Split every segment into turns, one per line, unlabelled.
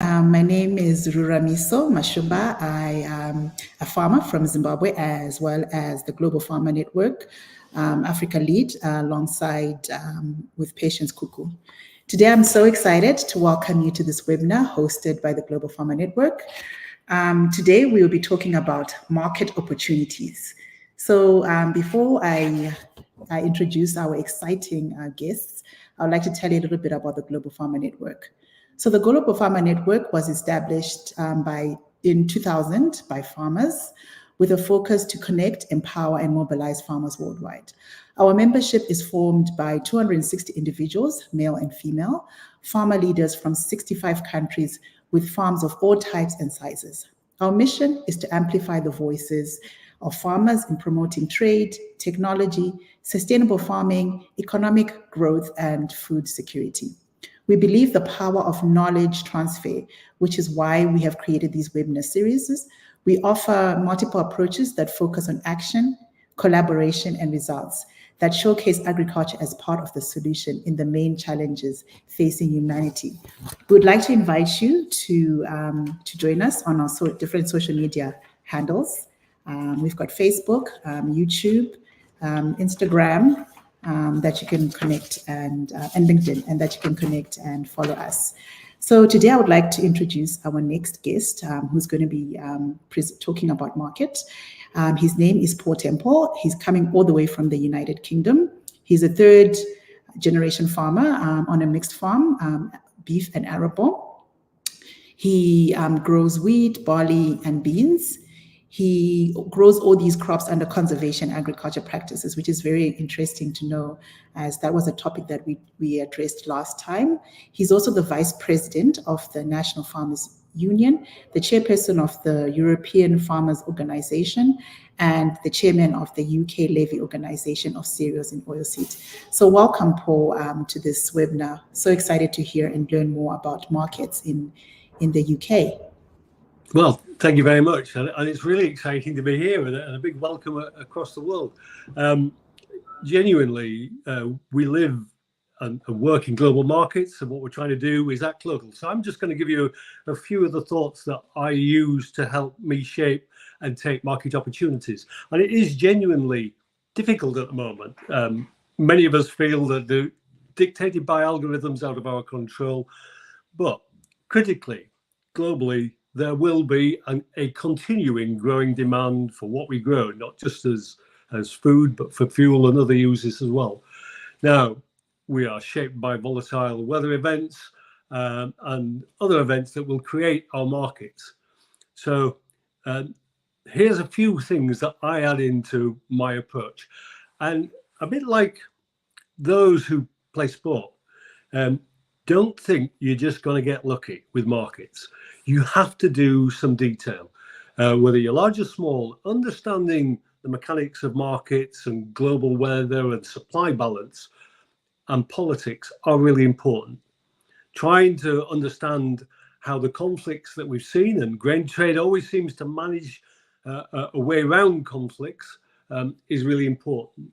My name is Ruramiso Mashuba. I am a farmer from Zimbabwe, as well as the Global Farmer Network Africa lead, alongside with Patience Kuku. Today, I'm so excited to welcome you to this webinar hosted by the Global Farmer Network. Today, we will be talking about market opportunities. So before I introduce our exciting guests, I would like to tell you a little bit about the Global Farmer Network. So the Global Farmer Network was established in 2000 by farmers with a focus to connect, empower, and mobilize farmers worldwide. Our membership is formed by 260 individuals, male and female, farmer leaders from 65 countries with farms of all types and sizes. Our mission is to amplify the voices of farmers in promoting trade, technology, sustainable farming, economic growth, and food security. We believe the power of knowledge transfer, which is why we have created these webinar series. We offer multiple approaches that focus on action, collaboration, and results that showcase agriculture as part of the solution in the main challenges facing humanity. We would like to invite you to join us on our different social media handles. We've got Facebook, YouTube, Instagram, that you can connect and LinkedIn, and that you can connect and follow us. So today I would like to introduce our next guest, who's going to be talking about market. His name is Paul Temple. He's coming all the way from the United Kingdom. He's a third generation farmer on a mixed farm, beef and arable. He grows wheat, barley, and beans. He grows all these crops under conservation agriculture practices, which is very interesting to know, as that was a topic that we addressed last time. He's also the vice president of the National Farmers Union, the chairperson of the European Farmers Organization, and the chairman of the UK Levy Organization of Cereals and Oilseeds. So welcome, Paul, to this webinar. So excited to hear and learn more about markets in the UK.
Well, thank you very much. And it's really exciting to be here, and a big welcome across the world. Genuinely, we live and work in global markets, and what we're trying to do is act local. So I'm just going to give you a few of the thoughts that I use to help me shape and take market opportunities. And it is genuinely difficult at the moment. Many of us feel that they're dictated by algorithms out of our control, but critically, globally, there will be a continuing growing demand for what we grow, not just as food, but for fuel and other uses as well. Now, we are shaped by volatile weather events and other events that will create our markets. So here's a few things that I add into my approach. And a bit like those who play sport, don't think you're just going to get lucky with markets. You have to do some detail, whether you're large or small. Understanding the mechanics of markets and global weather and supply balance and politics are really important. Trying to understand how the conflicts that we've seen, and grain trade always seems to manage a way around conflicts, is really important.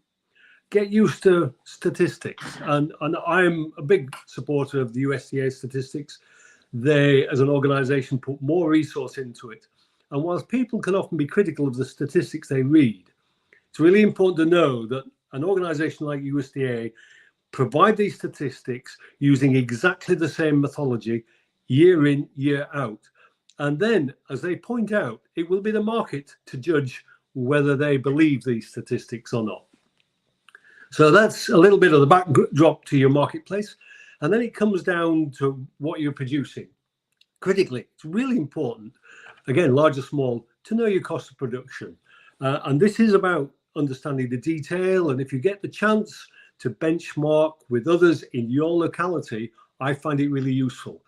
Get used to statistics, and I'm a big supporter of the USDA statistics. They, as an organization, put more resource into it. And whilst people can often be critical of the statistics they read, it's really important to know that an organization like USDA provide these statistics using exactly the same methodology year in, year out. And then, as they point out, it will be the market to judge whether they believe these statistics or not. So that's a little bit of the backdrop to your marketplace. And then it comes down to what you're producing. Critically, it's really important, again, large or small, to know your cost of production. And this is about understanding the detail. And if you get the chance to benchmark with others in your locality, I find it really useful.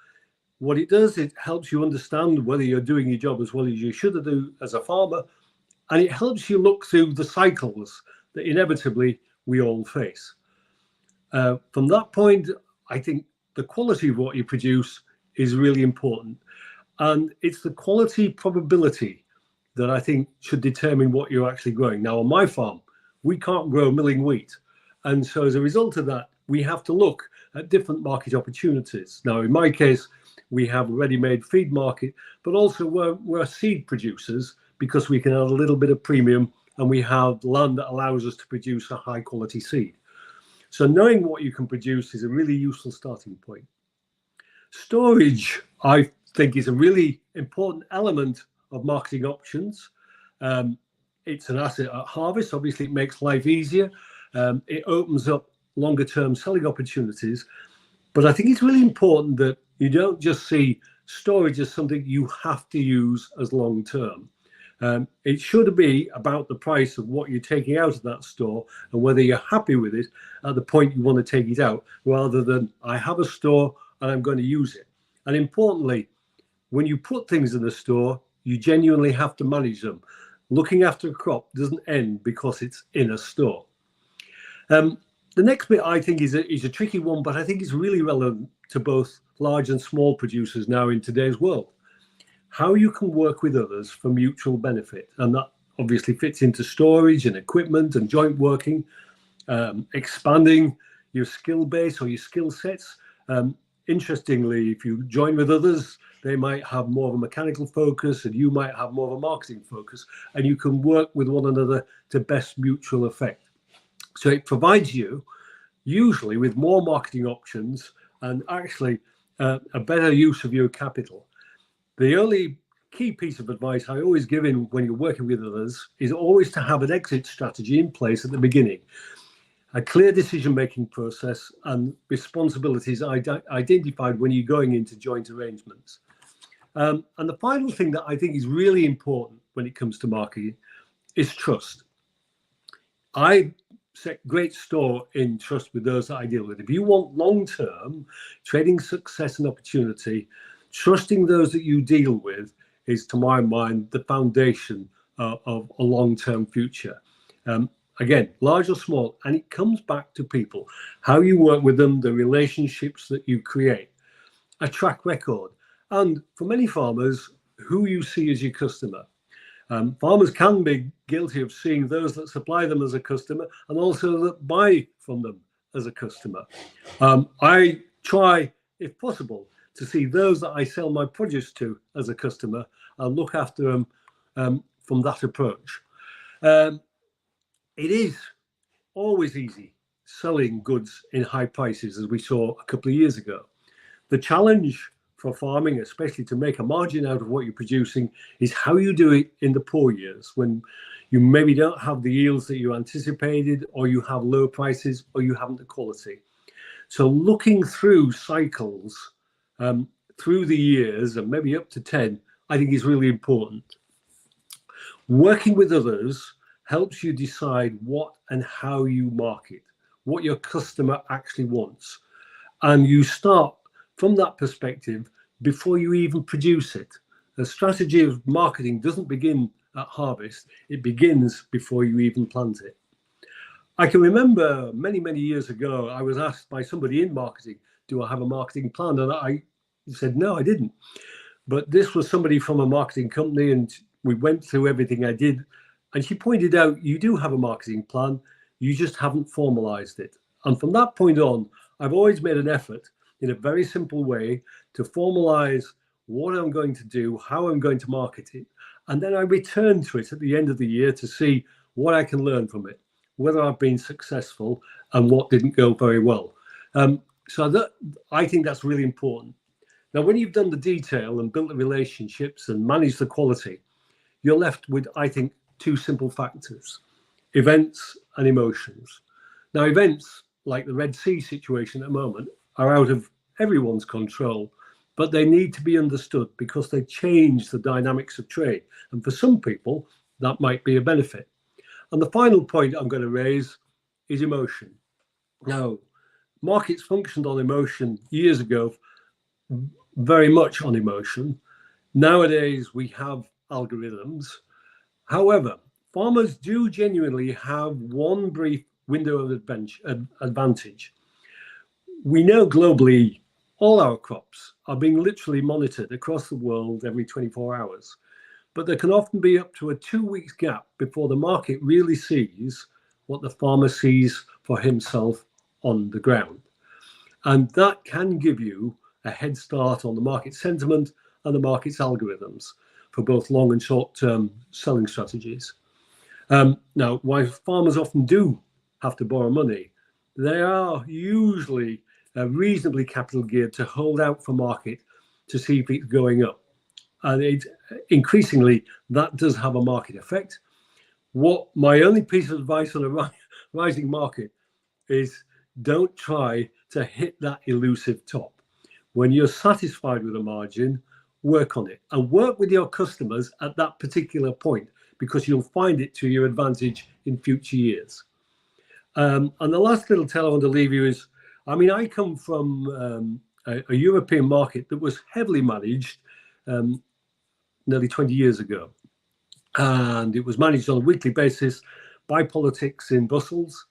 What it does, it helps you understand whether you're doing your job as well as you should do as a farmer. And it helps you look through the cycles that inevitably we all face. From that point, I think the quality of what you produce is really important. And it's the quality probability that I think should determine what you're actually growing. Now, on my farm, we can't grow milling wheat. And so as a result of that, we have to look at different market opportunities. Now, in my case, We have a ready-made feed market, but also we're seed producers because we can add a little bit of premium, and we have land that allows us to produce a high quality seed. So knowing what you can produce is a really useful starting point. Storage, I think, is a really important element of marketing options. It's an asset at harvest. Obviously, it makes life easier. It opens up longer term selling opportunities. But I think it's really important that you don't just see storage as something you have to use as long term. It should be about the price of what you're taking out of that store and whether you're happy with it at the point you want to take it out, rather than I have a store and I'm going to use it. And importantly, when you put things in the store, you genuinely have to manage them. Looking after a crop doesn't end because it's in a store. The next bit I think is a tricky one, but I think it's really relevant to both large and small producers now in today's world. How you can work with others for mutual benefit. And that obviously fits into storage and equipment and joint working, expanding your skill base or your skill sets. Interestingly, if you join with others, they might have more of a mechanical focus and you might have more of a marketing focus, and you can work with one another to best mutual effect. So it provides you usually with more marketing options and actually a better use of your capital. The only key piece of advice I always give in when you're working with others is always to have an exit strategy in place at the beginning. A clear decision-making process and responsibilities identified when you're going into joint arrangements. And the final thing that I think is really important when it comes to marketing is trust. I set great store in trust with those that I deal with. If you want long-term trading success and opportunity, trusting those that you deal with is, to my mind, the foundation of a long-term future. Again, large or small, and it comes back to people, how you work with them, the relationships that you create, a track record, and for many farmers, who you see as your customer. Farmers can be guilty of seeing those that supply them as a customer and also that buy from them as a customer. I try, if possible, to see those that I sell my produce to as a customer and look after them from that approach. It is always easy selling goods in high prices, as we saw a couple of years ago. The challenge for farming, especially to make a margin out of what you're producing, is how you do it in the poor years when you maybe don't have the yields that you anticipated, or you have low prices, or you haven't the quality. So looking through cycles through the years, and maybe up to 10, I think is really important. Working with others helps you decide what and how you market, what your customer actually wants. And you start from that perspective before you even produce it. The strategy of marketing doesn't begin at harvest, it begins before you even plant it. I can remember many, many years ago, I was asked by somebody in marketing, do I have a marketing plan? And I said, no, I didn't. But this was somebody from a marketing company, and we went through everything I did. And she pointed out, you do have a marketing plan, you just haven't formalized it. And from that point on, I've always made an effort in a very simple way to formalize what I'm going to do, how I'm going to market it. And then I return to it at the end of the year to see what I can learn from it, whether I've been successful and what didn't go very well. So that, I think that's really important. Now, when you've done the detail and built the relationships and managed the quality, you're left with, I think, two simple factors: events and emotions. Now, events like the Red Sea situation at the moment are out of everyone's control, but they need to be understood because they change the dynamics of trade. And for some people, that might be a benefit. And the final point I'm going to raise is emotion. Now, markets functioned on emotion years ago, very much on emotion. Nowadays, we have algorithms. However, farmers do genuinely have one brief window of advantage. We know globally all our crops are being literally monitored across the world every 24 hours, but there can often be up to a 2-week gap before the market really sees what the farmer sees for himself on the ground. And that can give you a head start on the market sentiment and the market's algorithms for both long and short-term selling strategies. Now, while farmers often do have to borrow money, they are usually reasonably capital geared to hold out for market to see if it's going up. And increasingly, that does have a market effect. What my only piece of advice on a rising market is, don't try to hit that elusive top. When you're satisfied with a margin, work on it and work with your customers at that particular point, because you'll find it to your advantage in future years. And the last little tell I want to leave you is, I mean, I come from a European market that was heavily managed nearly 20 years ago. And it was managed on a weekly basis by politics in Brussels.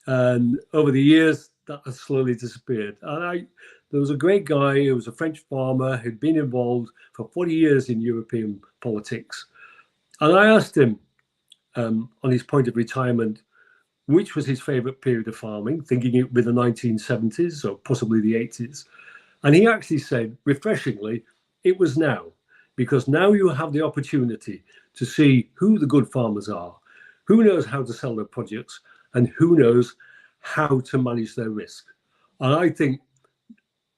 And over the years, that has slowly disappeared. And there was a great guy who was a French farmer who'd been involved for 40 years in European politics. And I asked him on his point of retirement, which was his favorite period of farming, thinking it would be the 1970s or possibly the 80s. And he actually said, refreshingly, it was now, because now you have the opportunity to see who the good farmers are, who knows how to sell their products, and who knows how to manage their risk. And I think,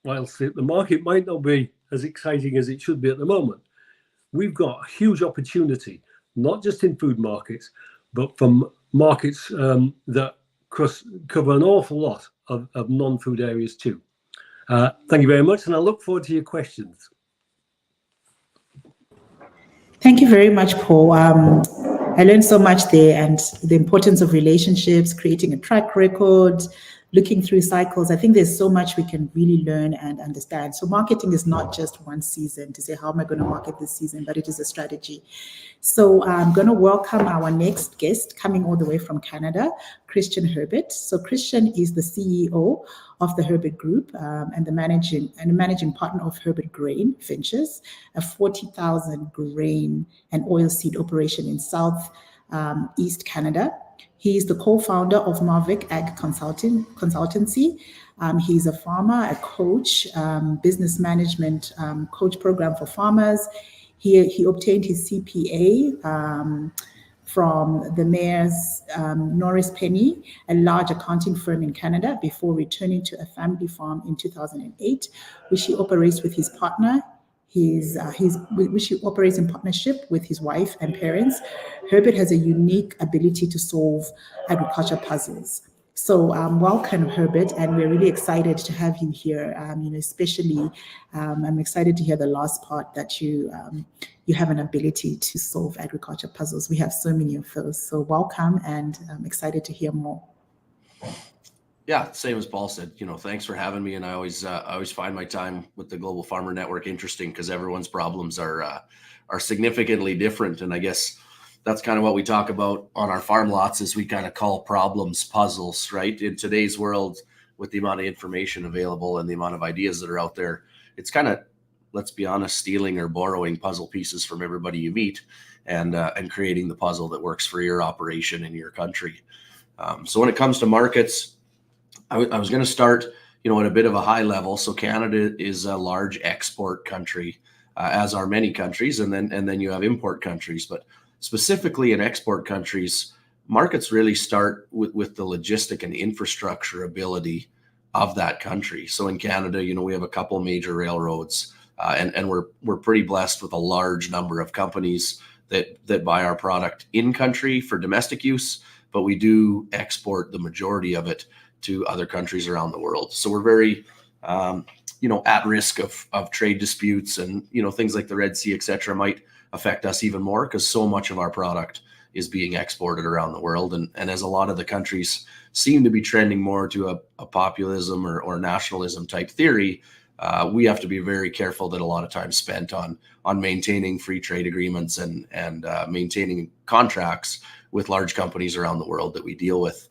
whilst the market might not be as exciting as it should be at the moment, we've got a huge opportunity, not just in food markets, but from markets that cover an awful lot of non-food areas too. Thank you very much, and I look forward to your questions.
Thank you very much, Paul. I learned so much there, and the importance of relationships, creating a track record, looking through cycles. I think there's so much we can really learn and understand. So marketing is not just one season to say, how am I going to market this season, but it is a strategy. So I'm going to welcome our next guest, coming all the way from Canada, Christian Herbert. So Christian is the CEO of the Herbert Group and the managing partner of Herbert Grain Ventures, a 40,000 grain and oilseed operation in South East Canada. He is the co-founder of Marvic Ag Consultancy. He's a farmer, a coach, business management coach program for farmers. He obtained his CPA from the Mayor's Norris Penny, a large accounting firm in Canada, before returning to a family farm in 2008, which he operates with his partner. Which he operates in partnership with his wife and parents. Herbert has a unique ability to solve agriculture puzzles. So welcome, Herbert, and we're really excited to have you here. Especially, I'm excited to hear the last part that you have an ability to solve agriculture puzzles. We have so many of those. So welcome, and I'm excited to hear more.
Yeah, same as Paul said, thanks for having me. And I always find my time with the Global Farmer Network interesting, because everyone's problems are significantly different. And I guess that's kind of what we talk about on our farm lots, is we kind of call problems puzzles, right? In today's world, with the amount of information available and the amount of ideas that are out there, it's kind of, let's be honest, stealing or borrowing puzzle pieces from everybody you meet and creating the puzzle that works for your operation in your country. So when it comes to markets, I was going to start, at a bit of a high level. So Canada is a large export country, as are many countries, and then you have import countries. But specifically in export countries, markets really start with the logistic and infrastructure ability of that country. So in Canada, we have a couple major railroads, and we're pretty blessed with a large number of companies that buy our product in country for domestic use, but we do export the majority of it to other countries around the world. So we're very, at risk of trade disputes, and, things like the Red Sea, et cetera, might affect us even more, because so much of our product is being exported around the world. And as a lot of the countries seem to be trending more to a populism or nationalism type theory, we have to be very careful that a lot of time spent on maintaining free trade agreements and maintaining contracts with large companies around the world that we deal with.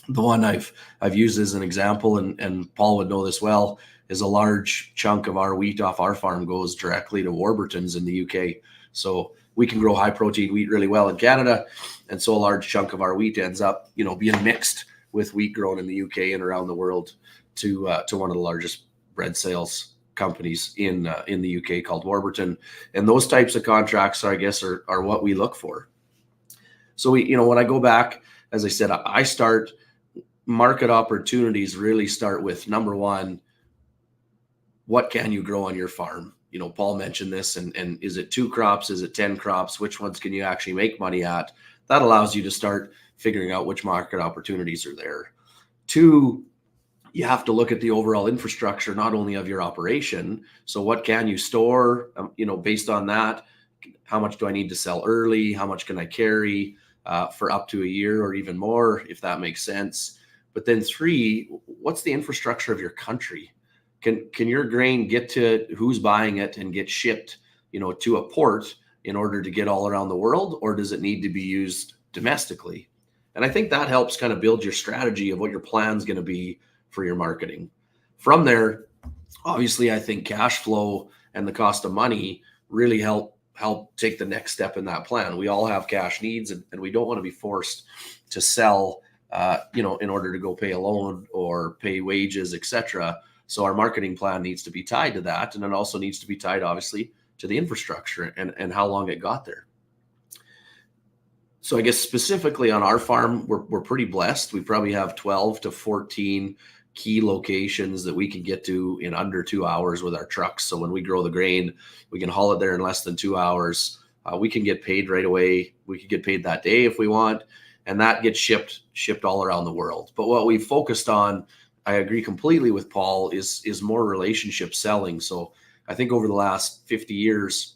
The one I've used as an example, and Paul would know this well, is a large chunk of our wheat off our farm goes directly to Warburton's in the UK. So we can grow high protein wheat really well in Canada, and so a large chunk of our wheat ends up, being mixed with wheat grown in the UK and around the world to one of the largest bread sales companies in the UK called Warburton, and those types of contracts, I guess, are what we look for. So when I go back, as I said, I start market opportunities really start with number one, what can you grow on your farm? Paul mentioned this, and is it 2 crops? Is it 10 crops? Which ones can you actually make money at? That allows you to start figuring out which market opportunities are there. 2, you have to look at the overall infrastructure, not only of your operation. So what can you store? Based on that, how much do I need to sell early? How much can I carry for up to a year or even more, if that makes sense? But then 3, what's the infrastructure of your country? Can your grain get to who's buying it and get shipped, to a port in order to get all around the world, or does it need to be used domestically? And I think that helps kind of build your strategy of what your plan's going to be for your marketing. From there, obviously, I think cash flow and the cost of money really help take the next step in that plan. We all have cash needs, and we don't want to be forced to sell, in order to go pay a loan or pay wages, etc. So our marketing plan needs to be tied to that, and it also needs to be tied, obviously, to the infrastructure and how long it got there. So I guess specifically on our farm, we're pretty blessed. We probably have 12 to 14 key locations that we can get to in under 2 hours with our trucks. So when we grow the grain, we can haul it there in less than 2 hours. We can get paid right away. We can get paid that day if we want, and that gets shipped all around the world. But what we focused on, I agree completely with Paul, is more relationship selling. So I think over the last 50 years,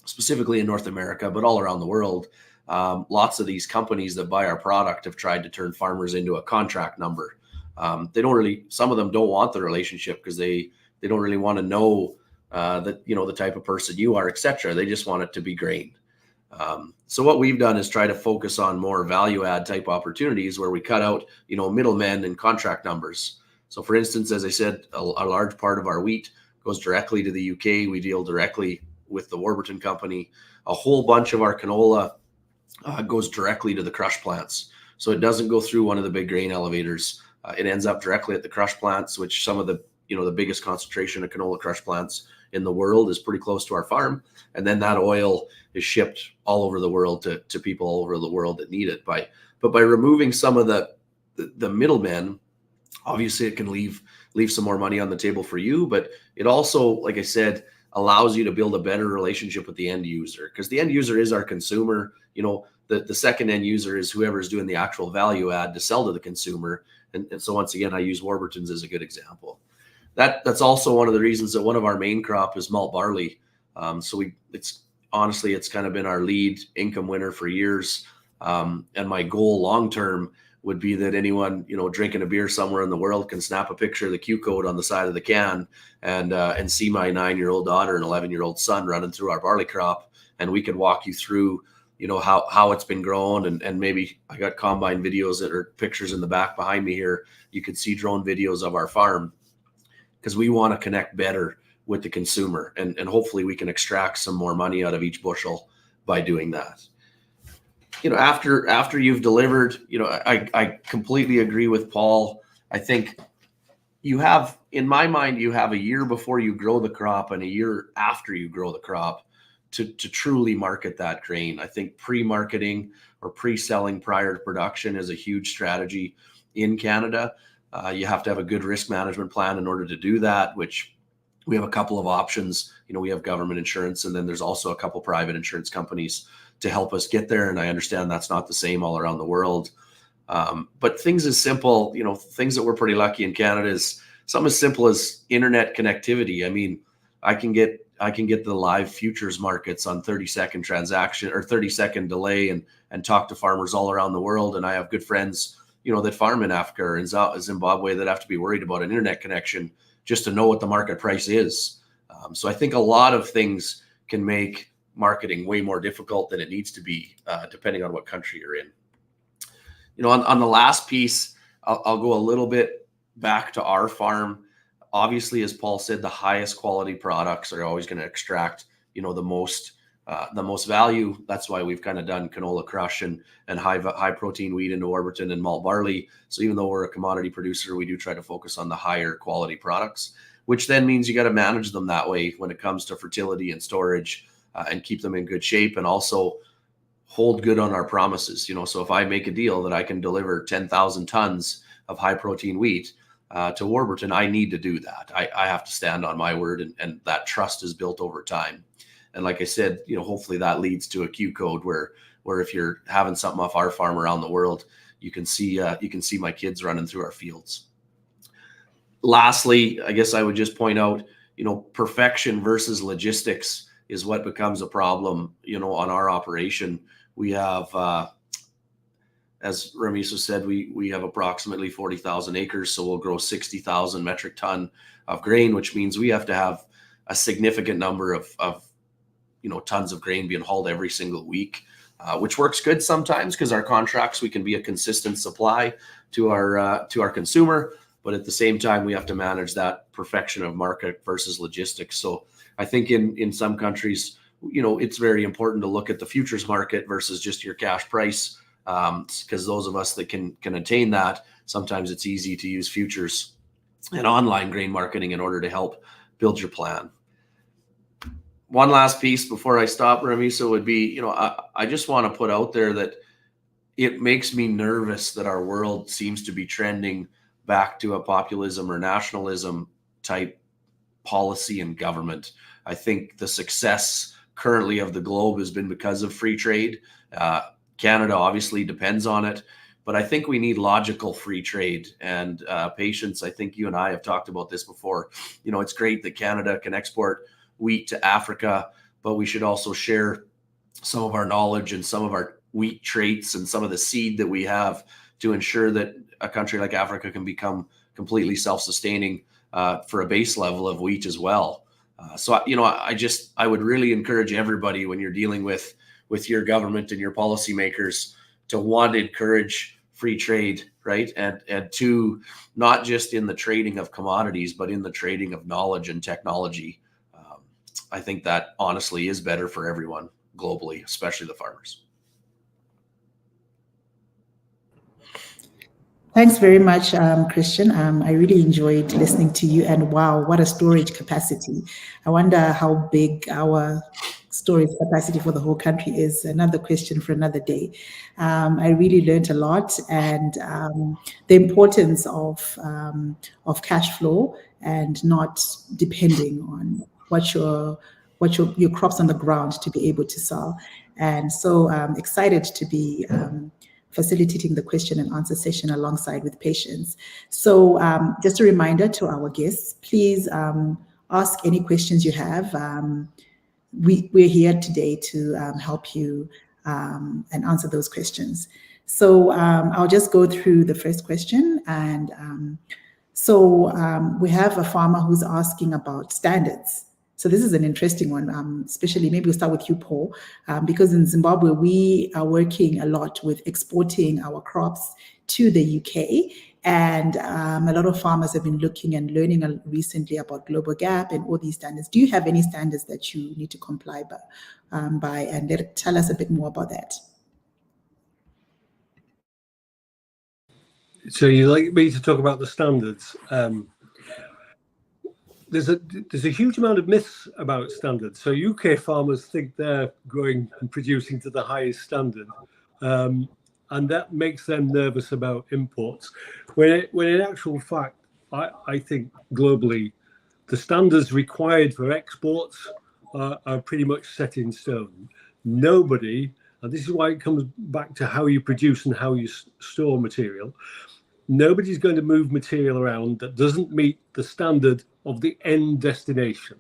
specifically in North America, but all around the world, lots of these companies that buy our product have tried to turn farmers into a contract number. Some of them don't want the relationship because they don't really want to know that, the type of person you are, etc. They just want it to be grain. So what we've done is try to focus on more value add type opportunities where we cut out, middlemen and contract numbers. So for instance, as I said, a large part of our wheat goes directly to the UK. We deal directly with the Warburton company. A whole bunch of our canola goes directly to the crush plants. So it doesn't go through one of the big grain elevators. It ends up directly at the crush plants, which some of the biggest concentration of canola crush plants in the world is pretty close to our farm. And then that oil is shipped all over the world to people all over the world that need it. But by removing some of the middlemen, obviously it can leave some more money on the table for you. But it also, like I said, allows you to build a better relationship with the end user, because the end user is our consumer. The second end user is whoever's doing the actual value add to sell to the consumer. And so once again, I use Warburton's as a good example. That's also one of the reasons that one of our main crop is malt barley. It's kind of been our lead income winner for years. And my goal long term would be that anyone, drinking a beer somewhere in the world can snap a picture of the Q code on the side of the can and see my 9-year-old daughter and 11-year-old son running through our barley crop. And we could walk you through, how it's been grown. And maybe I got combine videos that are pictures in the back behind me here. You could see drone videos of our farm, because we want to connect better with the consumer. And hopefully we can extract some more money out of each bushel by doing that. After you've delivered, I completely agree with Paul. I think in my mind, you have a year before you grow the crop and a year after you grow the crop to truly market that grain. I think pre-marketing or pre-selling prior to production is a huge strategy in Canada. You have to have a good risk management plan in order to do that, which we have a couple of options. We have government insurance, and then there's also a couple private insurance companies to help us get there. And I understand that's not the same all around the world. But things as simple, things that we're pretty lucky in Canada is something as simple as internet connectivity. I mean, I can get the live futures markets on 30-second transaction or 30-second delay and talk to farmers all around the world. And I have good friends, that farm in Africa or in Zimbabwe that have to be worried about an internet connection just to know what the market price is. So I think a lot of things can make marketing way more difficult than it needs to be, depending on what country you're in. On the last piece, I'll go a little bit back to our farm. Obviously, as Paul said, the highest quality products are always going to extract, the most value. That's why we've kind of done canola crush and high protein wheat into Warburton and malt barley. So even though we're a commodity producer, we do try to focus on the higher quality products. which then means you got to manage them that way when it comes to fertility and storage, and keep them in good shape, and also hold good on our promises. So if I make a deal that I can deliver 10,000 tons of high protein wheat to Warburton, I need to do that. I have to stand on my word, and that trust is built over time. And like I said, hopefully that leads to a Q code where if you're having something off our farm around the world, you can see my kids running through our fields. Lastly, I guess I would just point out, perfection versus logistics is what becomes a problem, on our operation. We have, as Ramiso said, we have approximately 40,000 acres, so we'll grow 60,000 metric ton of grain, which means we have to have a significant number of tons of grain being hauled every single week, which works good sometimes because our contracts, we can be a consistent supply to our consumer, but at the same time we have to manage that perfection of market versus logistics. So I think in some countries, it's very important to look at the futures market versus just your cash price, because those of us that can attain that, sometimes it's easy to use futures and online grain marketing in order to help build your plan. One last piece before I stop, Ramiso, would be, I just want to put out there that it makes me nervous that our world seems to be trending back to a populism or nationalism type policy and government. I think the success currently of the globe has been because of free trade. Canada obviously depends on it, but I think we need logical free trade and patience. I think you and I have talked about this before. It's great that Canada can export wheat to Africa, but we should also share some of our knowledge and some of our wheat traits and some of the seed that we have to ensure that a country like Africa can become completely self-sustaining for a base level of wheat as well. So I would really encourage everybody, when you're dealing with your government and your policymakers, to want to encourage free trade, right? And to not just in the trading of commodities, but in the trading of knowledge and technology. I think that honestly is better for everyone globally, especially the farmers.
Thanks very much, Christian. I really enjoyed listening to you, and wow, what a storage capacity. I wonder how big our storage capacity for the whole country is. Another question for another day. I really learned a lot, and the importance of cash flow and not depending on what your crops on the ground to be able to sell. And so excited to be facilitating the question and answer session alongside with Patience. So just a reminder to our guests, please ask any questions you have. We're here today to help you and answer those questions. So I'll just go through the first question. And we have a farmer who's asking about standards. So this is an interesting one, especially maybe we'll start with you, Paul, because in Zimbabwe, we are working a lot with exporting our crops to the UK. And a lot of farmers have been looking and learning recently about Global Gap and all these standards. Do you have any standards that you need to comply by? And tell us a bit more about that.
So you'd like me to talk about the standards? There's a huge amount of myths about standards. So UK farmers think they're growing and producing to the highest standard, and that makes them nervous about imports. When in actual fact, I think globally, the standards required for exports are pretty much set in stone. Nobody, and this is why it comes back to how you produce and how you store material, nobody's going to move material around that doesn't meet the standard of the end destination.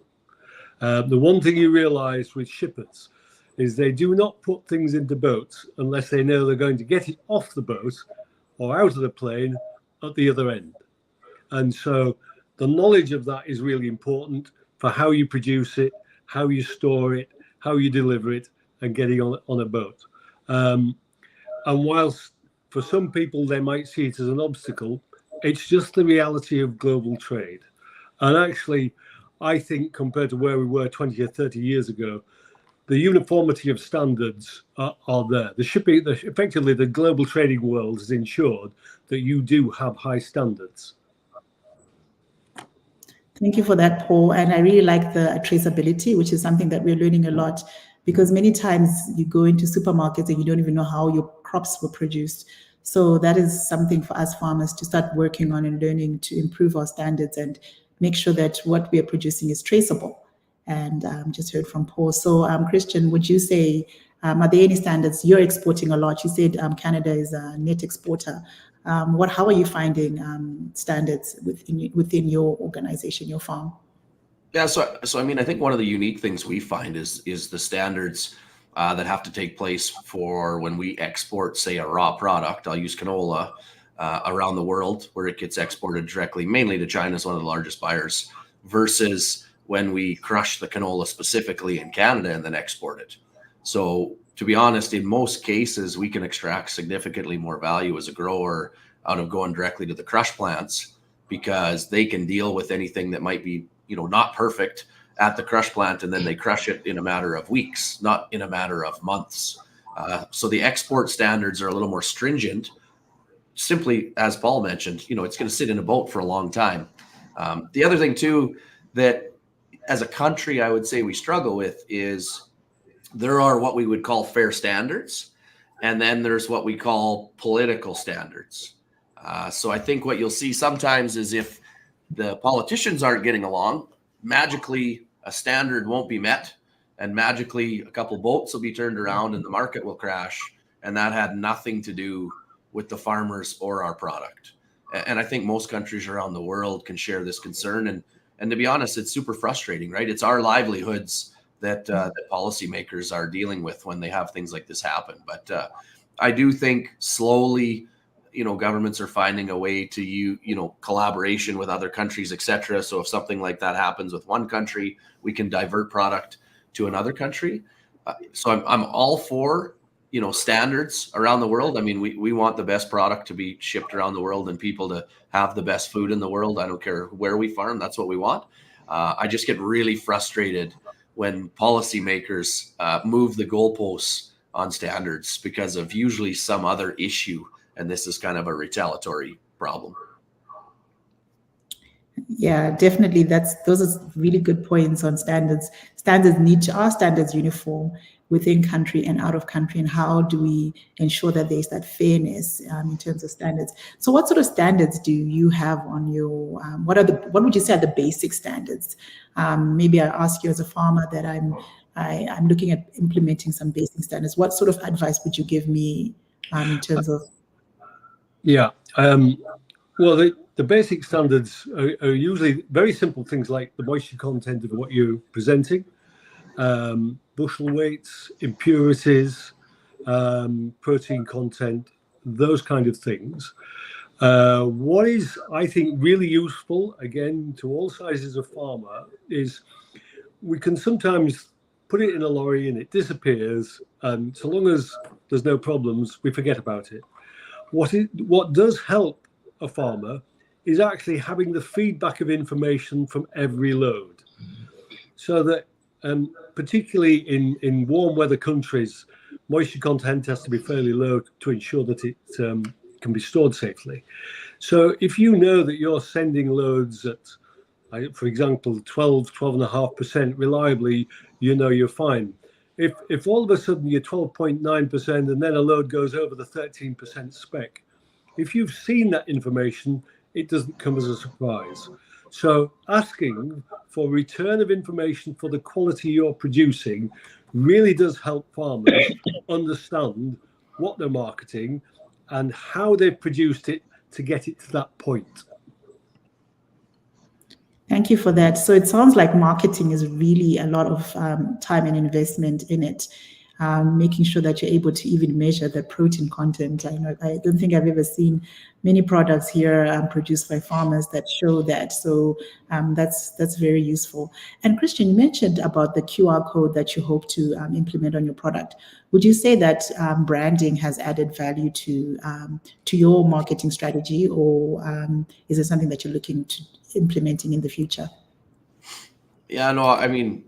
The one thing you realize with shippers is they do not put things into boats unless they know they're going to get it off the boat or out of the plane at the other end. And so the knowledge of that is really important for how you produce it, how you store it, how you deliver it, and getting on a boat. And whilst for some people they might see it as an obstacle, it's just the reality of global trade. And actually, I think compared to where we were 20 or 30 years ago, the uniformity of standards are there. Effectively, the global trading world has ensured that you do have high standards.
Thank you for that, Paul. And I really like the traceability, which is something that we're learning a lot, because many times you go into supermarkets and you don't even know how your crops were produced. So that is something for us farmers to start working on and learning to improve our standards and make sure that what we are producing is traceable. And just heard from Paul. So Christian, would you say, are there any standards? You're exporting a lot. You said Canada is a net exporter. How are you finding standards within your organization, your farm?
Yeah, so I mean, I think one of the unique things we find is the standards that have to take place for when we export, say, a raw product. I'll use canola around the world, where it gets exported directly, mainly to China, is one of the largest buyers, versus when we crush the canola specifically in Canada and then export it. So to be honest, in most cases, we can extract significantly more value as a grower out of going directly to the crush plants, because they can deal with anything that might be, not perfect at the crush plant, and then they crush it in a matter of weeks, not in a matter of months. So the export standards are a little more stringent. Simply, as Paul mentioned, it's going to sit in a boat for a long time. The other thing too, that as a country, I would say we struggle with is there are what we would call fair standards, and then there's what we call political standards. So I think what you'll see sometimes is if the politicians aren't getting along, magically a standard won't be met, and magically a couple boats will be turned around and the market will crash. And that had nothing to do with the farmers or our product. And I think most countries around the world can share this concern. And to be honest, it's super frustrating, right? It's our livelihoods that policymakers are dealing with when they have things like this happen. But I do think slowly, governments are finding a way to collaboration with other countries, etc. So if something like that happens with one country, we can divert product to another country. So I'm all for standards around the world. I mean, we want the best product to be shipped around the world and people to have the best food in the world. I don't care where we farm; that's what we want. I just get really frustrated when policymakers move the goalposts on standards because of usually some other issue. And this is kind of a retaliatory problem.
Yeah, definitely. Those are really good points on standards. Our standards uniform within country and out of country, and how do we ensure that there's that fairness in terms of standards? So, what sort of standards do you have on your? What would you say are the basic standards? Maybe I ask you as a farmer that I'm looking at implementing some basic standards. What sort of advice would you give me in terms of?
Yeah. Well, the basic standards are usually very simple things like the moisture content of what you're presenting, bushel weights, impurities, protein content, those kind of things. What is, I think, really useful, again, to all sizes of farmer is we can sometimes put it in a lorry and it disappears, and so long as there's no problems, we forget about it. What does help a farmer is actually having the feedback of information from every load, so that particularly in warm weather countries, moisture content has to be fairly low to ensure that it can be stored safely. So if you know that you're sending loads at, for example, 12.5% reliably, you're fine. If all of a sudden you're 12.9% and then a load goes over the 13% spec, if you've seen that information, it doesn't come as a surprise. So asking for return of information for the quality you're producing really does help farmers understand what they're marketing and how they've produced it to get it to that point.
Thank you for that. So it sounds like marketing is really a lot of time and investment in it, making sure that you're able to even measure the protein content. I don't think I've ever seen many products here produced by farmers that show that. So that's very useful. And Christian, you mentioned about the QR code that you hope to implement on your product. Would you say that branding has added value to your marketing strategy, or is it something that you're looking to implementing in the future?
Yeah, no, I mean,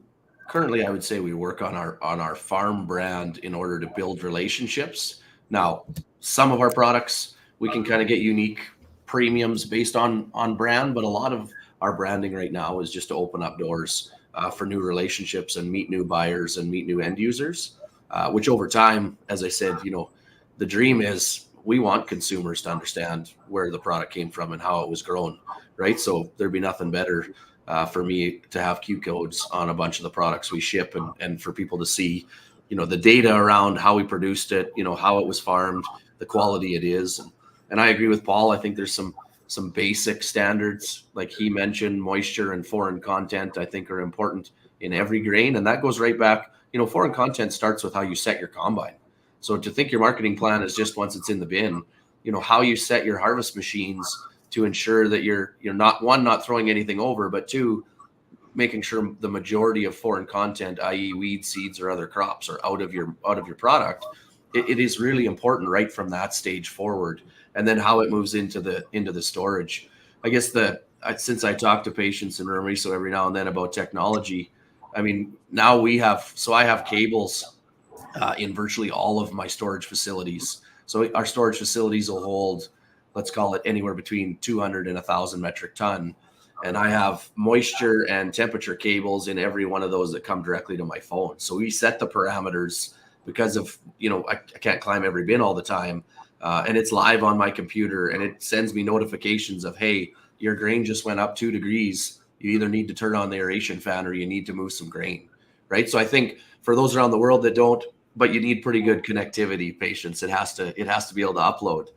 currently I would say we work on our farm brand in order to build relationships. Now, some of our products we can kind of get unique premiums based on brand, but a lot of our branding right now is just to open up doors for new relationships and meet new buyers and meet new end users, which over time, as I said, the dream is we want consumers to understand where the product came from and how it was grown, right? So there'd be nothing better for me to have Q codes on a bunch of the products we ship, and for people to see, the data around how we produced it, how it was farmed, the quality it is. And I agree with Paul. I think there's some basic standards, like he mentioned, moisture and foreign content, I think are important in every grain. And that goes right back, foreign content starts with how you set your combine. So to think your marketing plan is just once it's in the bin, how you set your harvest machines to ensure that you're not, one, not throwing anything over, but two, making sure the majority of foreign content, i.e. weed, seeds, or other crops, are out of your product. It is really important right from that stage forward, and then how it moves into the storage. I guess since I talk to patients in Rumiso every now and then about technology, I mean, now I have cables in virtually all of my storage facilities. So our storage facilities will hold, let's call it anywhere between 200 and 1,000 metric ton. And I have moisture and temperature cables in every one of those that come directly to my phone. So we set the parameters because of, I can't climb every bin all the time. And it's live on my computer, and it sends me notifications of, hey, your grain just went up 2 degrees. You either need to turn on the aeration fan or you need to move some grain, right? So I think for those around the world that don't, but you need pretty good connectivity, patience. It has to be able to upload.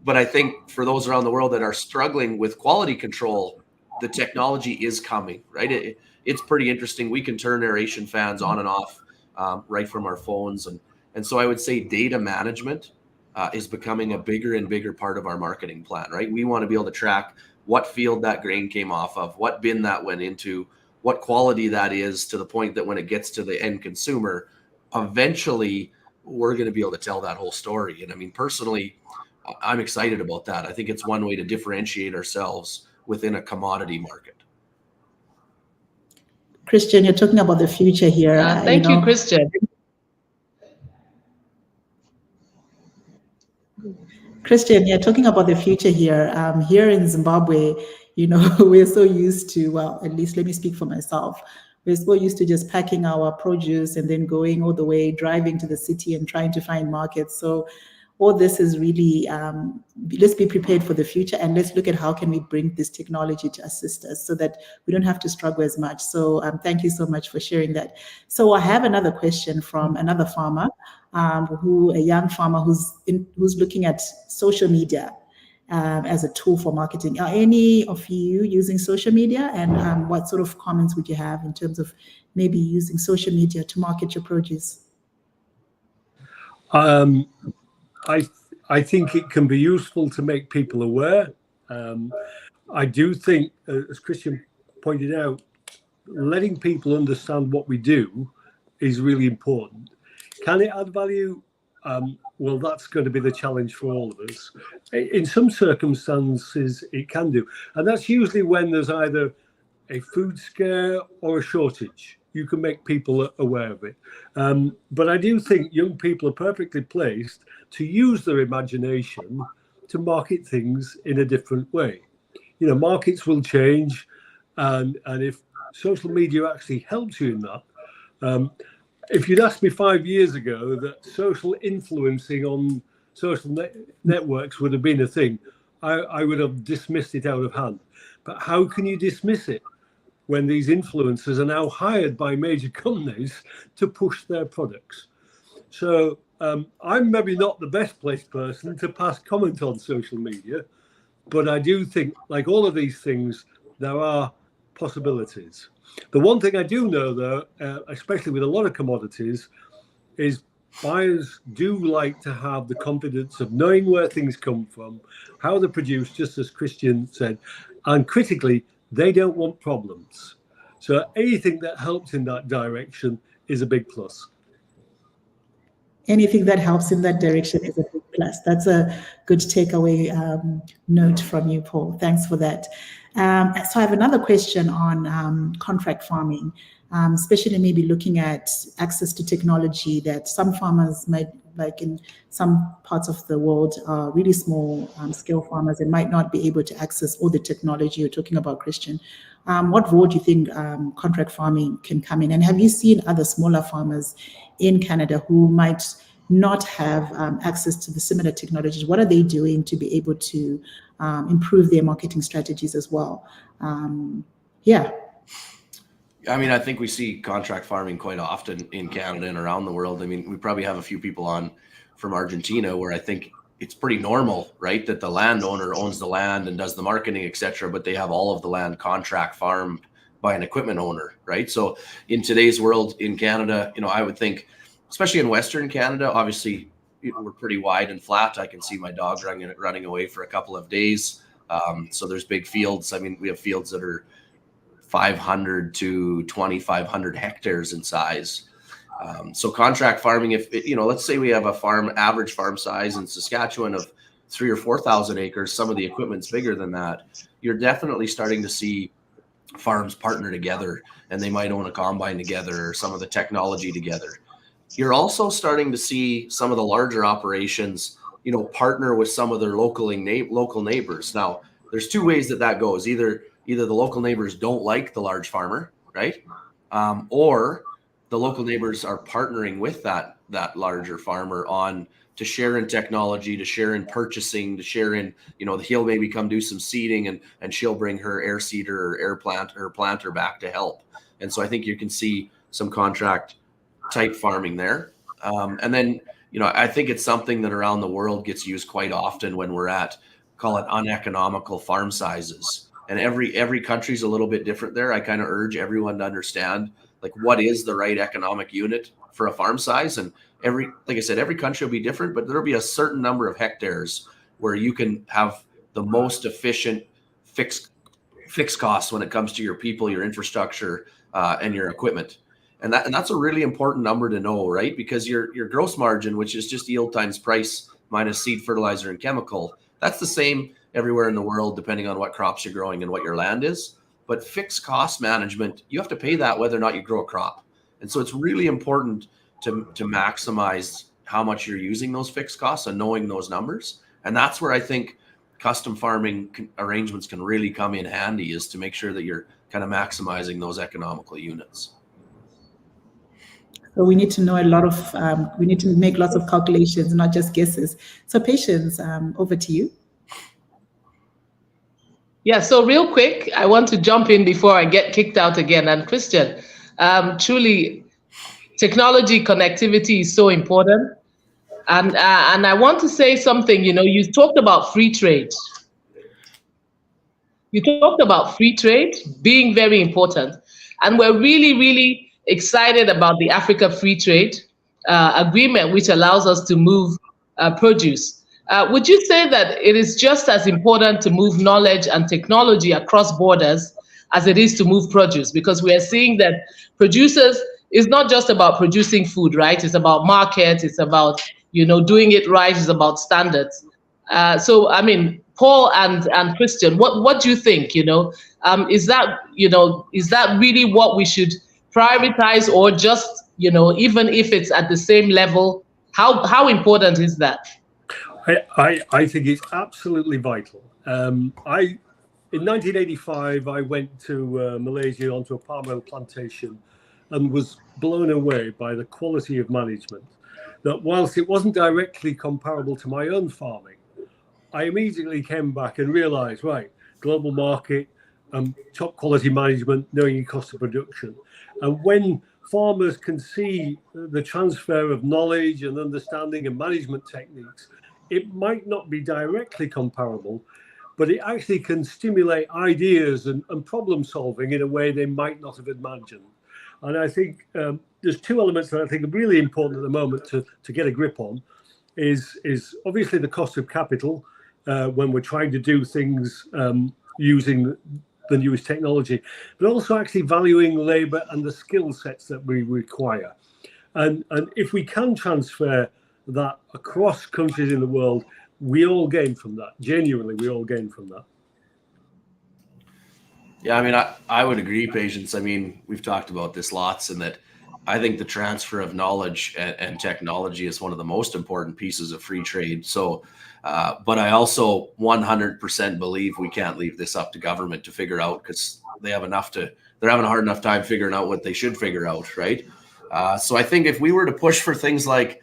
But I think for those around the world that are struggling with quality control, the technology is coming, right? It's pretty interesting. We can turn aeration fans on and off right from our phones. And so I would say data management is becoming a bigger and bigger part of our marketing plan, right? We want to be able to track what field that grain came off of, what bin that went into, what quality that is, to the point that when it gets to the end consumer, eventually we're going to be able to tell that whole story. And I mean, personally, I'm excited about that. I think it's one way to differentiate ourselves within a commodity market.
Christian, you're talking about the future here.
Thank you, Christian.
Christian, you're talking about the future here. Here in Zimbabwe, we're so used to, well, at least let me speak for myself. We're so used to just packing our produce and then going all the way, driving to the city and trying to find markets. So all this is really, let's be prepared for the future, and let's look at how can we bring this technology to assist us so that we don't have to struggle as much. So thank you so much for sharing that. So I have another question from another farmer, a young farmer who's looking at social media as a tool for marketing. Are any of you using social media, and what sort of comments would you have in terms of maybe using social media to market your produce?
I think it can be useful to make people aware. I do think, as Christian pointed out, letting people understand what we do is really important. Can it add value? Well, that's going to be the challenge for all of us. In some circumstances, it can do. And that's usually when there's either a food scare or a shortage. You can make people aware of it. But I do think young people are perfectly placed to use their imagination to market things in a different way. Markets will change. And if social media actually helps you in that, if you'd asked me 5 years ago that social influencing on social networks would have been a thing, I would have dismissed it out of hand. But how can you dismiss it when these influencers are now hired by major companies to push their products? So I'm maybe not the best placed person to pass comment on social media, but I do think, like all of these things, there are possibilities. The one thing I do know, though, especially with a lot of commodities, is buyers do like to have the confidence of knowing where things come from, how they're produced, just as Christian said, and critically, they don't want problems. So anything that helps in that direction is a big plus.
Anything that helps in that direction is a big plus. That's a good takeaway note from you, Paul. Thanks for that. So I have another question on contract farming. especially maybe looking at access to technology that some farmers might, like in some parts of the world, are really small scale farmers and might not be able to access all the technology you're talking about, Christian. What role do you think contract farming can come in? And have you seen other smaller farmers in Canada who might not have access to the similar technologies? What are they doing to be able to improve their marketing strategies as well? Yeah.
I mean, I think we see contract farming quite often in Canada and around the world. I mean, we probably have a few people on from Argentina where I think it's pretty normal, right, that the landowner owns the land and does the marketing, et cetera, but they have all of the land contract farmed by an equipment owner, right? So in today's world in Canada, you know, I would think, especially in Western Canada, obviously we're pretty wide and flat. I can see my dog running away for a couple of days. So there's big fields. I mean, we have fields that are 500 to 2,500 hectares in size. So contract farming, if you know, let's say we have a average farm size in Saskatchewan of 3,000 or 4,000 acres, some of the equipment's bigger than that. You're definitely starting to see farms partner together, and they might own a combine together or some of the technology together. You're also starting to see some of the larger operations, you know, partner with some of their local neighbors. Now, there's two ways that goes. Either the local neighbors don't like the large farmer, right? Or the local neighbors are partnering with that larger farmer to share in technology, to share in purchasing, to share in, you know, he'll maybe come do some seeding and she'll bring her air seeder or air planter back to help. And so I think you can see some contract type farming there. And then, you know, I think it's something that around the world gets used quite often when we're at, call it uneconomical farm sizes. And every country's a little bit different there. I kind of urge everyone to understand, like, what is the right economic unit for a farm size. And like I said, every country will be different, but there'll be a certain number of hectares where you can have the most efficient fixed costs when it comes to your people, your infrastructure, and your equipment. And that's a really important number to know, right? Because your gross margin, which is just yield times price minus seed, fertilizer, and chemical, that's the same everywhere in the world, depending on what crops you're growing and what your land is. But fixed cost management, you have to pay that whether or not you grow a crop. And so it's really important to maximize how much you're using those fixed costs and knowing those numbers. And that's where I think custom farming arrangements can really come in handy, is to make sure that you're kind of maximizing those economical units.
So we need to know we need to make lots of calculations, not just guesses. So Patience, over to you.
Yeah, so real quick, I want to jump in before I get kicked out again. And Christian, truly, technology connectivity is so important. And I want to say something, you know, you talked about free trade. You talked about free trade being very important. And we're really, really excited about the Africa Free Trade Agreement, which allows us to move produce. Would you say that it is just as important to move knowledge and technology across borders as it is to move produce? Because we are seeing that producers is not just about producing food, right? It's about markets. It's about, you know, doing it right. It's about standards. So, I mean, Paul and Christian, what do you think? You know, is that really what we should prioritize, or just, you know, even if it's at the same level, how important is that?
I think it's absolutely vital. In 1985, I went to Malaysia onto a palm oil plantation and was blown away by the quality of management. That whilst it wasn't directly comparable to my own farming, I immediately came back and realized, right, global market, top quality management, knowing your cost of production. And when farmers can see the transfer of knowledge and understanding and management techniques, it might not be directly comparable, but it actually can stimulate ideas and problem solving in a way they might not have imagined. And I think there's two elements that I think are really important at the moment to get a grip on, is obviously the cost of capital when we're trying to do things using the newest technology, but also actually valuing labor and the skill sets that we require. And if we can transfer that across countries in the world, we all gain from that. Genuinely, we all gain from that.
Yeah, I mean, I would agree, Patience. I mean, we've talked about this lots, and that I think the transfer of knowledge and technology is one of the most important pieces of free trade. So, but I also 100% believe we can't leave this up to government to figure out, because they have enough to, they're having a hard enough time figuring out what they should figure out, right? So I think if we were to push for things like,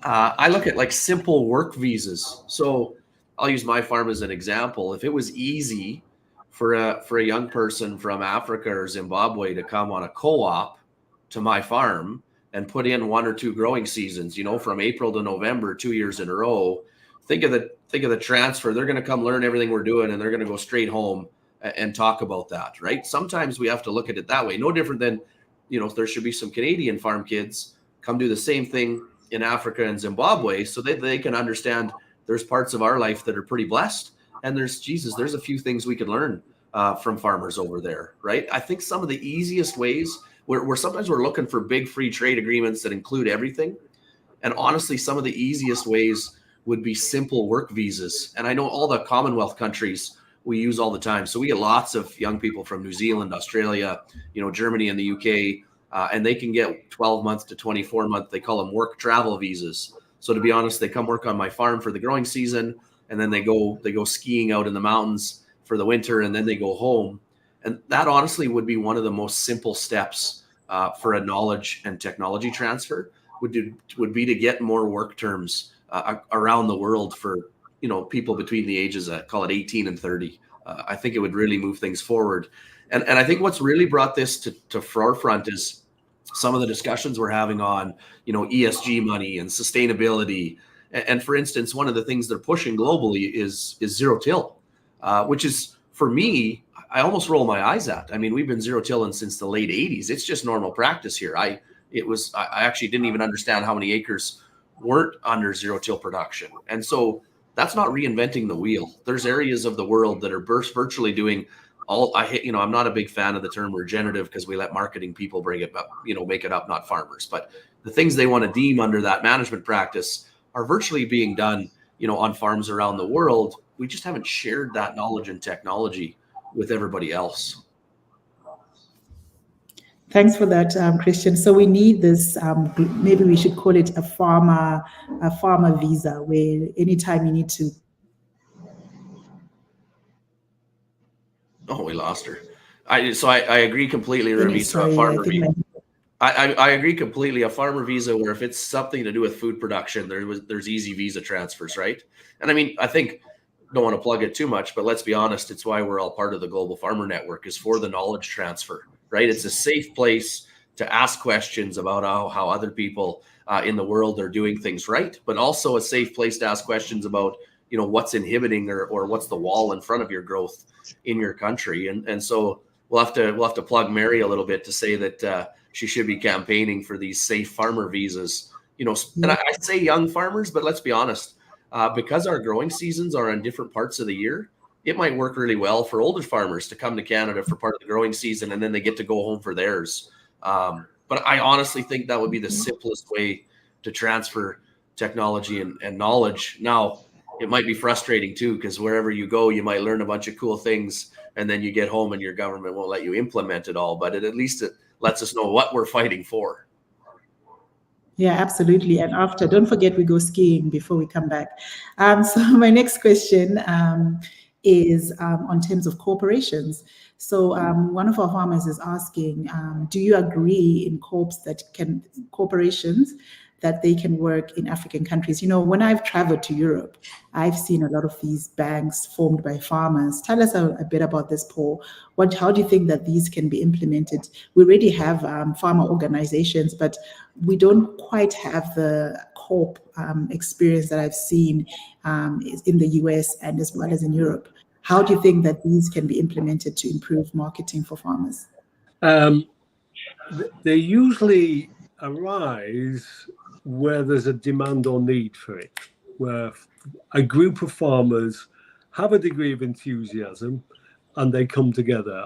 I look at like simple work visas. So I'll use my farm as an example. If it was easy for a young person from Africa or Zimbabwe to come on a co-op to my farm and put in 1 or 2 growing seasons, you know, from April to November, 2 years in a row. Think of the transfer. They're going to come learn everything we're doing, and they're going to go straight home and talk about that, right? Sometimes we have to look at it that way. No different than, you know, there should be some Canadian farm kids come do the same thing in Africa and Zimbabwe, so that they can understand there's parts of our life that are pretty blessed, and there's a few things we could learn from farmers over there, right? I think some of the easiest ways, where sometimes we're looking for big free trade agreements that include everything, and honestly, some of the easiest ways would be simple work visas. And I know all the Commonwealth countries we use all the time, so we get lots of young people from New Zealand, Australia, you know, Germany, and the UK. And they can get 12-month to 24-month. They call them work travel visas. So to be honest, they come work on my farm for the growing season, and then they go skiing out in the mountains for the winter, and then they go home. And that honestly would be one of the most simple steps for a knowledge and technology transfer. Would be to get more work terms around the world for, you know, people between the ages call it 18 and 30. I think it would really move things forward. And I think what's really brought this to forefront is some of the discussions we're having on, you know, ESG money and sustainability. And for instance, one of the things they're pushing globally is zero till, which is, for me, I almost roll my eyes at. I mean, we've been zero tilling since the late 80s. It's just normal practice here. I actually didn't even understand how many acres weren't under zero till production. And so that's not reinventing the wheel. There's areas of the world that are virtually doing I'm not a big fan of the term regenerative, because we let marketing people bring it up, you know, make it up, not farmers. But the things they want to deem under that management practice are virtually being done, you know, on farms around the world. We just haven't shared that knowledge and technology with everybody else.
Thanks for that, Christian. So we need this, maybe we should call it a farmer visa, where anytime you need to.
Oh, we lost her. I agree completely, Ramisa. I agree completely. A farmer visa, where if it's something to do with food production, there's easy visa transfers, right? And I mean, I think, don't want to plug it too much, but let's be honest, it's why we're all part of the Global Farmer Network, is for the knowledge transfer, right? It's a safe place to ask questions about how other people in the world are doing things right, but also a safe place to ask questions about, you know, what's inhibiting or what's the wall in front of your growth in your country. And so we'll have to plug Mary a little bit to say that she should be campaigning for these safe farmer visas, you know. And I say young farmers, but let's be honest, because our growing seasons are in different parts of the year, it might work really well for older farmers to come to Canada for part of the growing season, and then they get to go home for theirs. But I honestly think that would be the simplest way to transfer technology and knowledge. Now, it might be frustrating too, because wherever you go, you might learn a bunch of cool things, and then you get home and your government won't let you implement it all. But at least it lets us know what we're fighting for.
Yeah, absolutely. And after, don't forget, we go skiing before we come back. So my next question is on terms of corporations. So one of our farmers is asking, do you agree in corporations that they can work in African countries? You know, when I've traveled to Europe, I've seen a lot of these banks formed by farmers. Tell us a bit about this, Paul. How do you think that these can be implemented? We already have farmer organizations, but we don't quite have the corp experience that I've seen in the US and as well as in Europe. How do you think that these can be implemented to improve marketing for farmers?
They usually arise where there's a demand or need for it, where a group of farmers have a degree of enthusiasm and they come together.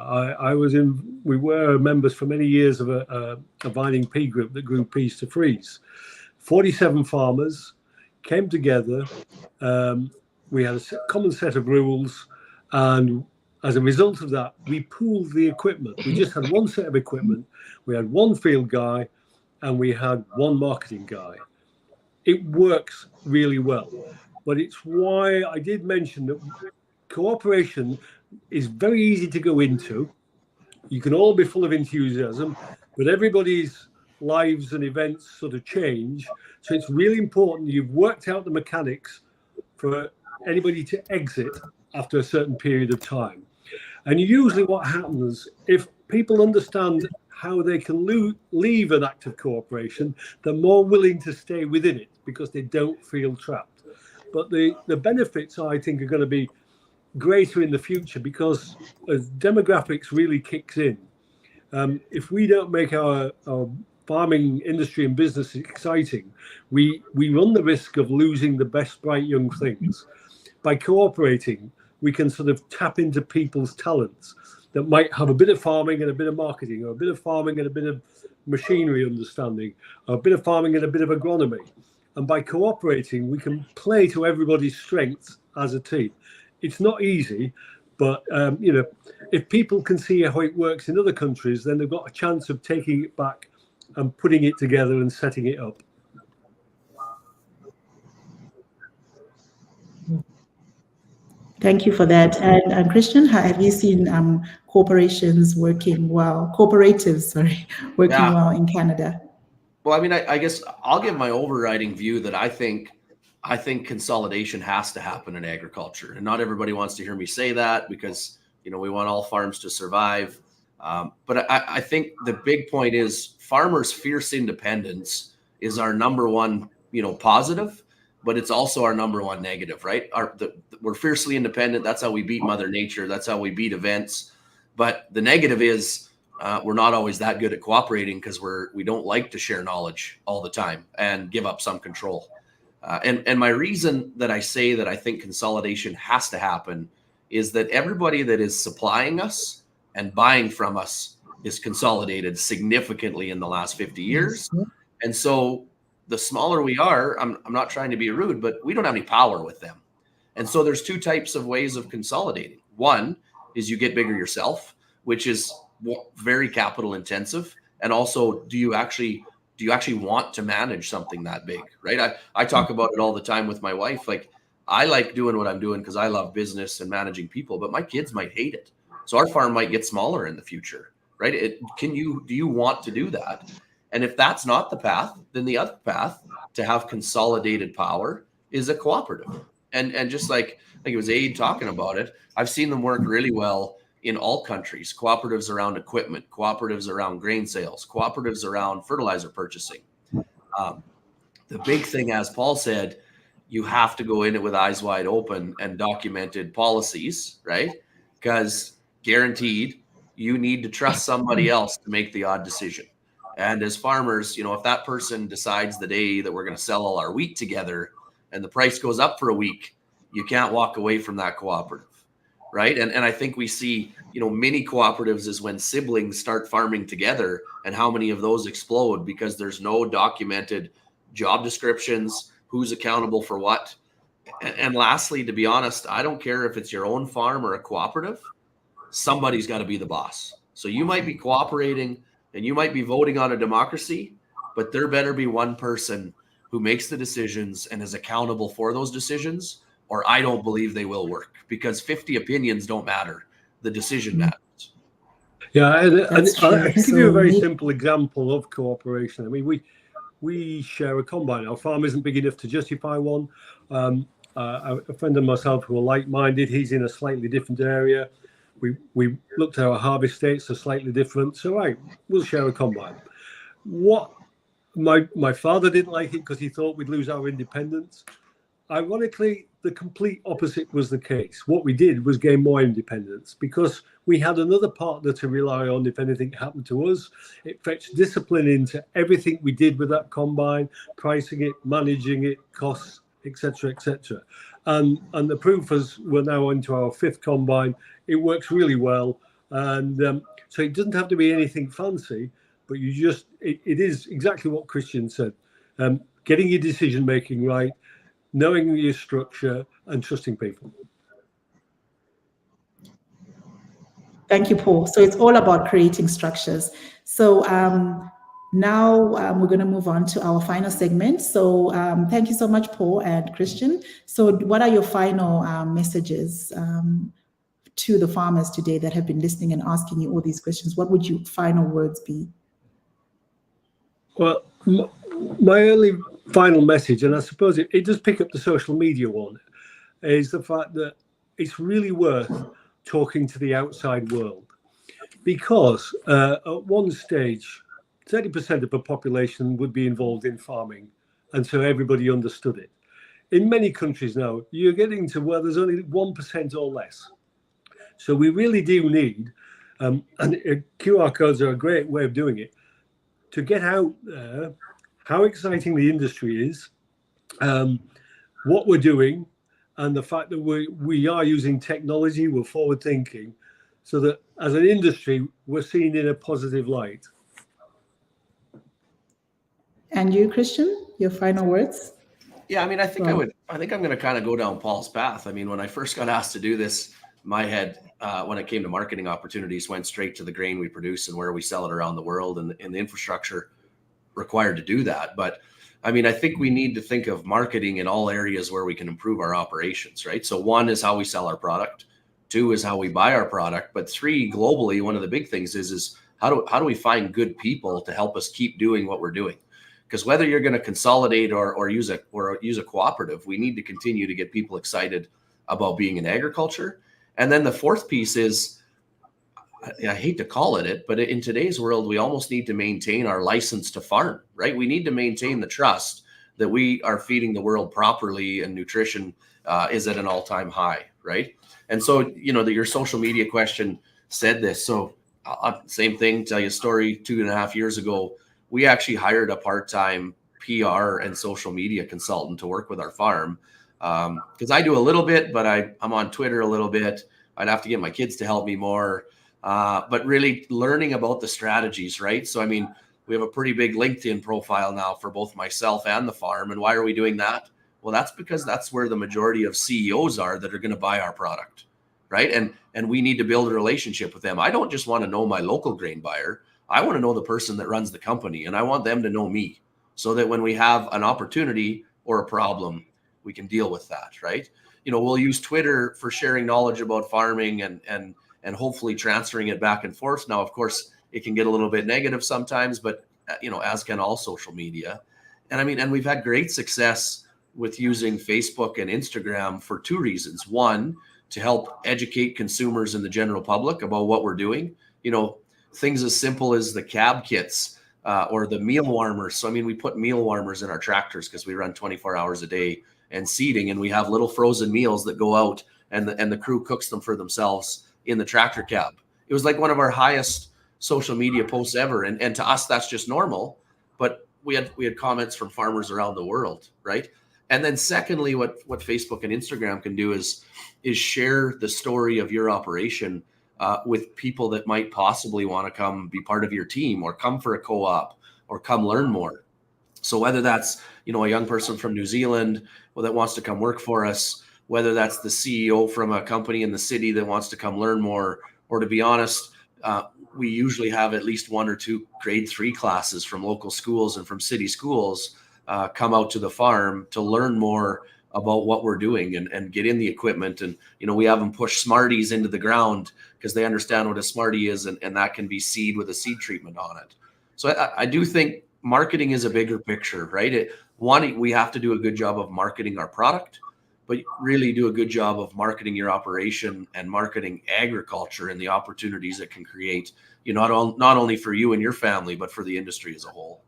We were members for many years of a vining pea group that grew peas to freeze. 47 farmers came together. We had a common set of rules, and as a result of that, we pooled the equipment. We just had one set of equipment. We had one field guy and we had one marketing guy. It works really well. But it's why I did mention that cooperation is very easy to go into. You can all be full of enthusiasm, but everybody's lives and events sort of change. So it's really important you've worked out the mechanics for anybody to exit after a certain period of time. And usually what happens, if people understand how they can leave an act of cooperation, they're more willing to stay within it because they don't feel trapped. But the benefits, I think, are going to be greater in the future because as demographics really kicks in, if we don't make our farming industry and business exciting, we run the risk of losing the best bright young things. By cooperating, we can sort of tap into people's talents that might have a bit of farming and a bit of marketing, or a bit of farming and a bit of machinery understanding, or a bit of farming and a bit of agronomy. And by cooperating, we can play to everybody's strengths as a team. It's not easy, but if people can see how it works in other countries, then they've got a chance of taking it back and putting it together and setting it up.
Thank you for that. And Christian, have you seen corporations working well, cooperatives, working well in Canada?
Well, I mean, I guess I'll give my overriding view that I think consolidation has to happen in agriculture, and not everybody wants to hear me say that because we want all farms to survive. But I think the big point is farmers' fierce independence is our number one positive, but it's also our number one negative, right? We're fiercely independent. That's how we beat Mother Nature. That's how we beat events. But the negative is we're not always that good at cooperating because we don't like to share knowledge all the time and give up some control. And my reason that I say that I think consolidation has to happen is that everybody that is supplying us and buying from us is consolidated significantly in the last 50 years. And so the smaller we are, I'm not trying to be rude, but we don't have any power with them. And so there's two types of ways of consolidating. One is you get bigger yourself, which is very capital intensive. And also, do you actually want to manage something that big, right? I talk about it all the time with my wife. Like, I like doing what I'm doing because I love business and managing people, but my kids might hate it. So our farm might get smaller in the future, right? Do you want to do that? And if that's not the path, then the other path to have consolidated power is a cooperative. And just like I think it was Aid talking about it, I've seen them work really well in all countries. Cooperatives around equipment, cooperatives around grain sales, cooperatives around fertilizer purchasing. The big thing, as Paul said, you have to go in it with eyes wide open and documented policies, right? Because guaranteed, you need to trust somebody else to make the odd decision. And as farmers, if that person decides the day that we're going to sell all our wheat together and the price goes up for a week, you can't walk away from that cooperative, right? And I think we see, mini cooperatives is when siblings start farming together, and how many of those explode because there's no documented job descriptions, who's accountable for what. And lastly, to be honest, I don't care if it's your own farm or a cooperative, somebody's got to be the boss. So you might be cooperating and you might be voting on a democracy, but there better be one person who makes the decisions and is accountable for those decisions, or I don't believe they will work, because 50 opinions don't matter. The decision matters.
Yeah, and I can give you a very simple example of cooperation. I mean, we share a combine. Our farm isn't big enough to justify one. A friend and myself who are like-minded, he's in a slightly different area. We looked at our harvest dates are slightly different. So we'll share a combine. What my father didn't like it because he thought we'd lose our independence. Ironically, the complete opposite was the case. What we did was gain more independence because we had another partner to rely on if anything happened to us. It fetched discipline into everything we did with that combine, pricing it, managing it, costs, etc., etc. And the proof is we're now into our 5th combine. It works really well. And so it doesn't have to be anything fancy, but it is exactly what Christian said. Getting your decision making right, knowing your structure, and trusting people.
Thank you, Paul. So it's all about creating structures. So now we're going to move on to our final segment. So thank you so much, Paul and Christian. So what are your final messages to the farmers today that have been listening and asking you all these questions? What would your final words be?
Well, my only final message, and I suppose it does pick up the social media one, is the fact that it's really worth talking to the outside world, because at one stage 30% of the population would be involved in farming, and so everybody understood it. In many countries now, you're getting to where there's only 1% or less. So we really do need, and QR codes are a great way of doing it, to get out there how exciting the industry is, what we're doing, and the fact that we are using technology, we're forward thinking, so that as an industry, we're seen in a positive light.
And you, Christian, your final words?
Yeah, I mean, I think I'm going to kind of go down Paul's path. I mean, when I first got asked to do this, my head, when it came to marketing opportunities, went straight to the grain we produce and where we sell it around the world, and the infrastructure required to do that. But I mean, I think we need to think of marketing in all areas where we can improve our operations, right? So one is how we sell our product. Two is how we buy our product. But three, globally, one of the big things is how do we find good people to help us keep doing what we're doing? Because whether you're going to consolidate or use a cooperative, we need to continue to get people excited about being in agriculture. And then the fourth piece is, I hate to call it, but in today's world, we almost need to maintain our license to farm, right? We need to maintain the trust that we are feeding the world properly, and nutrition is at an all-time high, right? And so, you know, your social media question said this. So same thing, tell you a story, 2.5 years ago, we actually hired a part-time PR and social media consultant to work with our farm. Because I do a little bit, but I'm on Twitter a little bit. I'd have to get my kids to help me more. But really learning about the strategies, right? So, I mean, we have a pretty big LinkedIn profile now for both myself and the farm. And why are we doing that? Well, that's because that's where the majority of CEOs are that are going to buy our product, right? And we need to build a relationship with them. I don't just want to know my local grain buyer. I want to know the person that runs the company, and I want them to know me, so that when we have an opportunity or a problem, we can deal with that, right? You know, we'll use Twitter for sharing knowledge about farming and hopefully transferring it back and forth. Now, of course, it can get a little bit negative sometimes, but you know, as can all social media. And I mean, and we've had great success with using Facebook and Instagram for two reasons. One, to help educate consumers and the general public about what we're doing. You know, things as simple as the cab kits or the meal warmers. So, I mean, we put meal warmers in our tractors because we run 24 hours a day and seeding, and we have little frozen meals that go out, and the crew cooks them for themselves in the tractor cab. It was like one of our highest social media posts ever. And to us, that's just normal. But we had comments from farmers around the world, right? And then secondly, what Facebook and Instagram can do is share the story of your operation with people that might possibly want to come be part of your team, or come for a co-op, or come learn more. So whether that's, you know, a young person from New Zealand that wants to come work for us, whether that's the CEO from a company in the city that wants to come learn more, or to be honest, we usually have at least 1 or 2 grade 3 classes from local schools and from city schools come out to the farm to learn more about what we're doing and get in the equipment. And, you know, we have them push Smarties into the ground because they understand what a Smartie is, and that can be seed with a seed treatment on it. So I do think marketing is a bigger picture, right? We have to do a good job of marketing our product, but really do a good job of marketing your operation and marketing agriculture and the opportunities it can create, you know, not only for you and your family, but for the industry as a whole.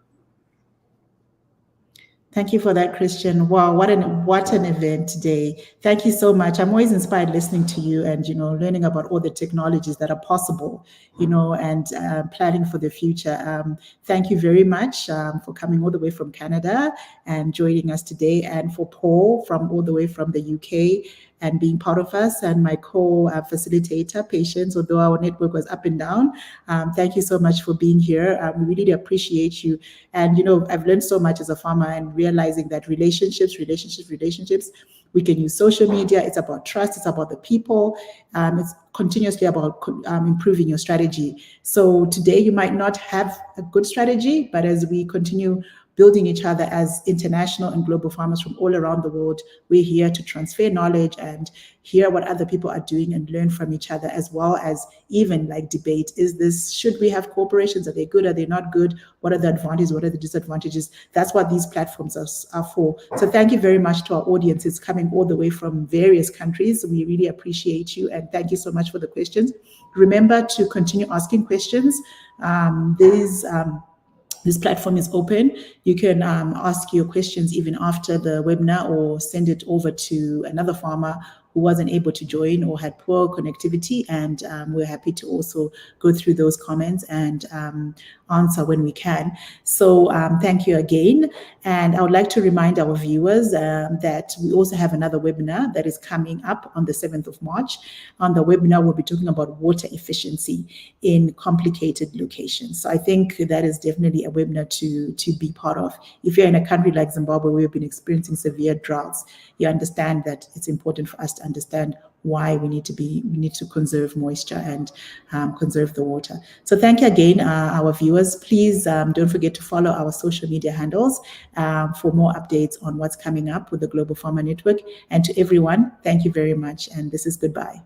Thank you for that, Christian. Wow, what an event today. Thank you so much. I'm always inspired listening to you and, you know, learning about all the technologies that are possible, you know, and planning for the future. Thank you very much for coming all the way from Canada and joining us today, and for Paul from all the way from the UK. and being part of us, and my co-facilitator, Patience, although our network was up and down. Thank you so much for being here. We really appreciate you. And, you know, I've learned so much as a farmer, and realizing that relationships, we can use social media. It's about trust. It's about the people. It's continuously about improving your strategy. So today you might not have a good strategy, but as we continue building each other as international and global farmers from all around the world, we're here to transfer knowledge and hear what other people are doing and learn from each other, as well as even like debate. Should we have corporations? Are they good? Are they not good? What are the advantages? What are the disadvantages? That's what these platforms are for. So thank you very much to our audience. It's coming all the way from various countries. We really appreciate you, and thank you so much for the questions. Remember to continue asking questions. This platform is open. You can ask your questions even after the webinar, or send it over to another farmer who wasn't able to join or had poor connectivity, and we're happy to also go through those comments and answer when we can. So thank you again. And I would like to remind our viewers that we also have another webinar that is coming up on the 7th of March. On the webinar, we'll be talking about water efficiency in complicated locations. So I think that is definitely a webinar to be part of. If you're in a country like Zimbabwe, where we've been experiencing severe droughts, you understand that it's important for us to understand why we need to conserve moisture and conserve the water. So thank you again, our viewers. Please don't forget to follow our social media handles for more updates on what's coming up with the Global Farmer Network. And to everyone, thank you very much. And this is goodbye.